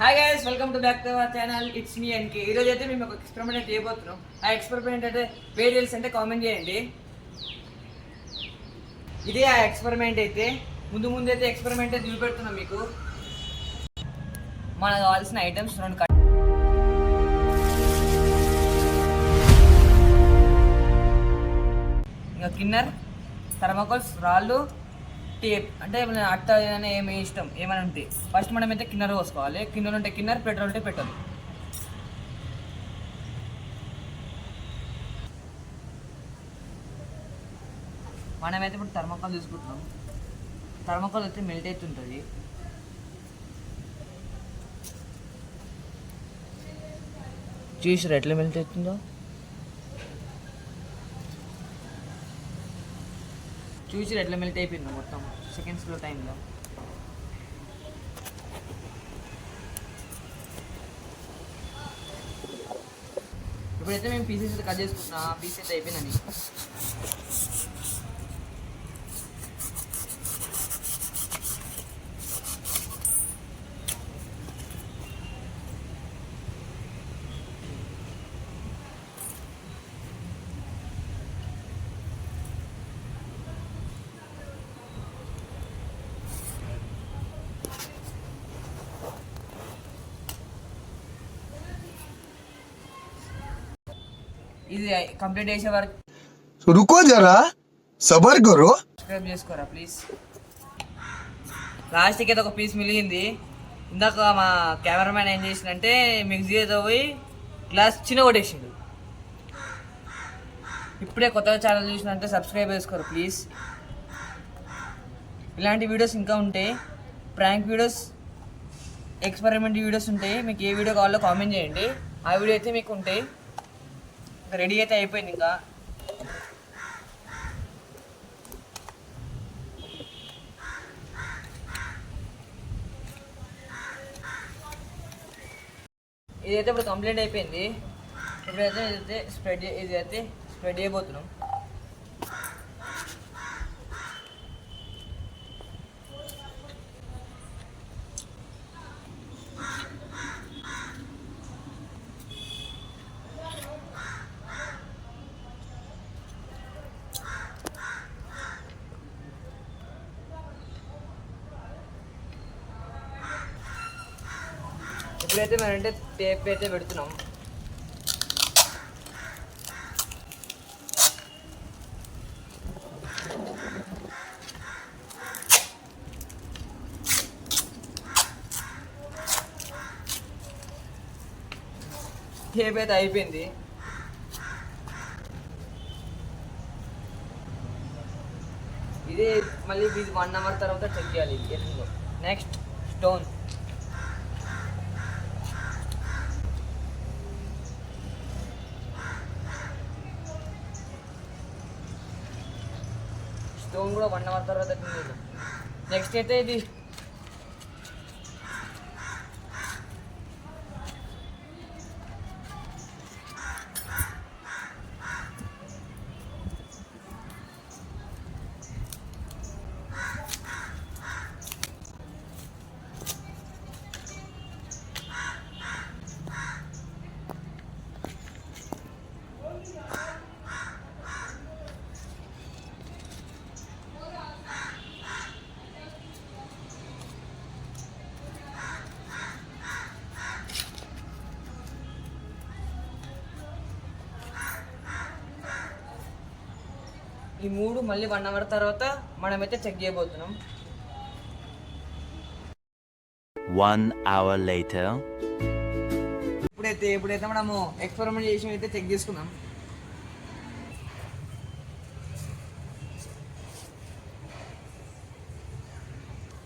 Hi guys, welcome to back to our channel. It's me NK. ఈరోజు అయితే మేము ఒక ఎక్స్పెరిమెంట్ చేయబోతున్నాం. ఆ ఎక్స్పెరిమెంట్ అయితే పేరు తెలిసి అంటే కామెంట్ చేయండి. ఇదే ఆ ఎక్స్పెరిమెంట్ అయితే ముందు అయితే ఎక్స్పెరిమెంట్ అయితే చూపెడుతున్నాం మీకు. మనకు కావాల్సిన ఐటమ్స్ రెండు ఇంకా కిన్నర్, థర్మాకోల్స్, రాళ్ళు, టేప్ అంటే అట్ట ఏమి ఇష్టం ఏమైనా ఉంటే ఫస్ట్ మనం అయితే కిన్నర్ పోసుకోవాలి. కిన్నర్ ఉంటే కిన్నర్, పెట్రోల్ ఉంటే పెట్రోల్. మనమైతే ఇప్పుడు థర్మాకోల్ తీసుకుంటున్నాం. థర్మాకోల్ అయితే మెల్ట్ అవుతుంటుంది. చూసారు ఎట్లా మెల్ట్ అవుతుందో? చూసి ఎట్లా మెల్ట్ అయిపోయిందో మొత్తం సెకండ్స్లో టైంలో. ఇప్పుడైతే మేము పీసెస్ కట్ చేసుకుంటున్నాం. ఆ పీస్ అయితే అయిపోయిందని. ఇది కంప్లీట్ చేసే వరకు रुको जरा सबर करो. సబ్స్క్రైబ్ చేసుకోరా ప్లీజ్. లాస్ట్కి అయితే ఒక పీస్ మిగిలింది. ఇందాక మా కెమెరామ్యాన్ ఏం చేసిందంటే మిక్సీ అయితే పోయి గ్లాస్ చిన్న కొట్టేసిండు. ఇప్పుడే కొత్తగా ఛానల్ చూసినంటే సబ్స్క్రైబ్ చేసుకోరు ప్లీజ్. ఇలాంటి వీడియోస్ ఇంకా ఉంటాయి. ప్రాంక్ వీడియోస్, ఎక్స్పెరిమెంట్ వీడియోస్ ఉంటాయి. మీకు ఏ వీడియో కావాలో కామెంట్ చేయండి. ఆ వీడియో అయితే మీకు ఉంటాయి. రెడీ అయితే అయిపోయింది. ఇంకా ఇదైతే ఇప్పుడు కంప్లీట్ అయిపోయింది. ఇప్పుడైతే ఇదైతే స్ప్రెడ్ చేయబోతున్నాం. ఇప్పుడైతే మేమంటే టేప్ అయితే పెడుతున్నాం. టేప్ అయితే అయిపోయింది. ఇది మళ్ళీ 1 అవర్ తర్వాత చెక్ చేయాలి. Next stone. స్టోన్ కూడా 1 అవర్ తర్వాత తినేది. నెక్స్ట్ అయితే ఇది ఈ మూడు మళ్ళీ 1 అవర్ తర్వాత మనమైతే చెక్ చేయబోతున్నాం. 1 hour later. ఇప్పుడైతే మనము ఎక్స్పెరిమెంట్ చేసి అయితే చెక్ చేసుకుందాం.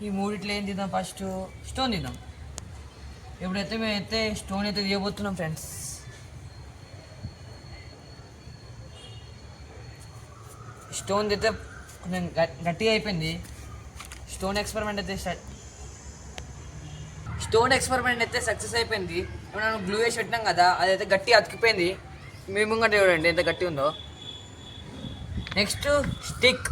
ఈ మూడిట్లో ఏం తీద్దాం? ఫస్ట్ స్టోన్ తీద్దాం. ఇప్పుడైతే మేమైతే స్టోన్ అయితే తీయబోతున్నాం ఫ్రెండ్స్. స్టోన్ అయితే కొంచెం గట్టిగా అయిపోయింది. స్టోన్ ఎక్స్పెరిమెంట్ అయితే సక్సెస్ అయిపోయింది. ఇప్పుడు మనం గ్లూ వేసి పెట్టినాం కదా, అదైతే గట్టిగా అతికిపోయింది. మేము కంటే చూడండి ఎంత గట్టి ఉందో. Next stick.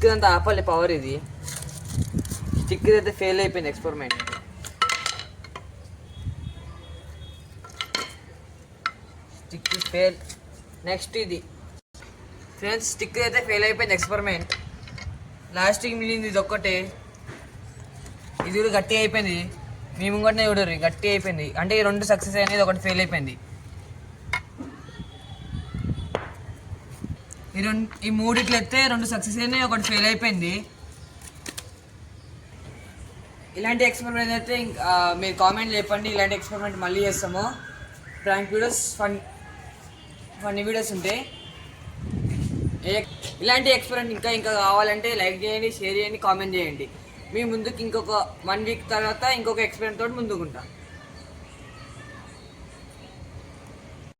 స్టిక్ అంతా ఆపాలి పవర్ ఇది. స్టిక్ అయితే ఫెయిల్ అయిపోయింది ఎక్స్పెరిమెంట్. Stick fail. నెక్స్ట్ ఇది ఫ్రెండ్స్, స్టిక్ అయితే ఫెయిల్ అయిపోయింది ఎక్స్పెరిమెంట్. లాస్ట్కి మిగిలింది ఇది ఒక్కటే. ఇది కూడా గట్టి అయిపోయింది. మీ ముంగటనే చూడరు, గట్టి అయిపోయింది. అంటే ఈ 2 సక్సెస్ అయినాయి, ఒకటి ఫెయిల్ అయిపోయింది. ఈ 3 ఇట్లా ఎత్తే 2 సక్సెస్ అయినాయి, ఒకటి ఫెయిల్ అయిపోయింది. ఇలాంటి ఎక్స్పెరిమెంట్ అయితే మీరు కామెంట్ చెప్పండి. ఇలాంటి ఎక్స్పెరిమెంట్ మళ్ళీ చేస్తాము. ప్రాంక్ వీడియోస్, ఫన్నీ వీడియోస్ ఉంటాయి. ఇలాంటి ఎక్స్పెరిమెంట్ ఇంకా కావాలంటే లైక్ చేయండి, షేర్ చేయండి, కామెంట్ చేయండి. మీ ముందుకు ఇంకొక 1 వీక్ తర్వాత ఇంకొక ఎక్స్పెరిమెంట్ తోటి ముందుకుంటా.